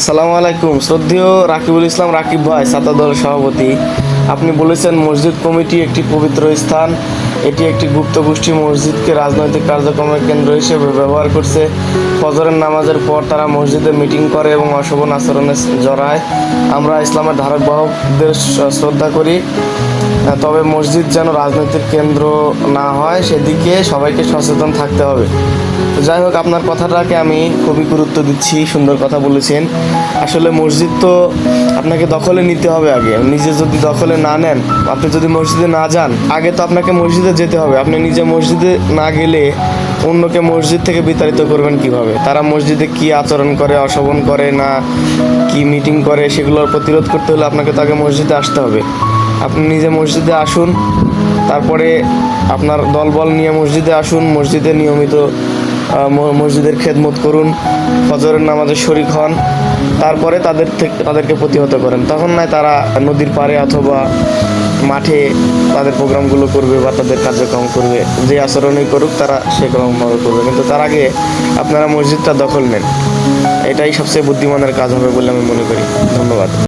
আসসালামু আলাইকুম। শ্রদ্ধেয় রাকিবুল ইসলাম রাকিব ভাই, ছাত্র দলের সভাপতি, আপনি বলেছেন মসজিদ কমিটি একটি পবিত্র স্থান, এটি একটি গুপ্ত গোষ্ঠী মসজিদকে রাজনৈতিক কার্যক্রমের কেন্দ্র হিসেবে ব্যবহার করছে। ফজরের নামাজের পর তারা মসজিদে মিটিং করে এবং অশোভন আচরণে জড়ায়। আমরা ইসলামের ধারক বাহকদের শ্রদ্ধা করি, তবে মসজিদ যেন রাজনৈতিক কেন্দ্র না হয় সেদিকে সবাইকে সচেতন থাকতে হবে। যাই হোক, আপনার কথাটাকে আমি খুবই গুরুত্ব দিচ্ছি, সুন্দর কথা বলেছেন। আসলে মসজিদ তো আপনাকে দখলে নিতে হবে আগে। নিজে যদি দখলে না নেন, আপনি যদি মসজিদে না যান, আগে তো আপনাকে মসজিদে যেতে হবে। আপনি নিজে মসজিদে না গেলে অন্যকে মসজিদ থেকে বিতাড়িত করবেন কিভাবে? তারা মসজিদে কি আচরণ করে, অশোভন করে না কি মিটিং করে, সেগুলোর প্রতিরোধ করতে হলে আপনাকে তো আগে মসজিদে আসতে হবে। আপনি নিজে মসজিদে আসুন, তারপরে আপনার দলবল নিয়ে মসজিদে আসুন, মসজিদে নিয়মিত মসজিদের খেদমত করুন, ফজরের নামাজে শরিক হন, তারপরে তাদেরকে প্রতিহত করেন। তখন নয় তারা নদীর পাড়ে অথবা মাঠে তাদের প্রোগ্রামগুলো করবে বা তাদের কার্যক্রম করবে। যে আচরণই করুক তারা সেরকমভাবে করবে, কিন্তু তার আগে আপনারা মসজিদটা দখল নেন। এটাই সবচেয়ে বুদ্ধিমানের কাজ হবে বলে আমি মনে করি। ধন্যবাদ।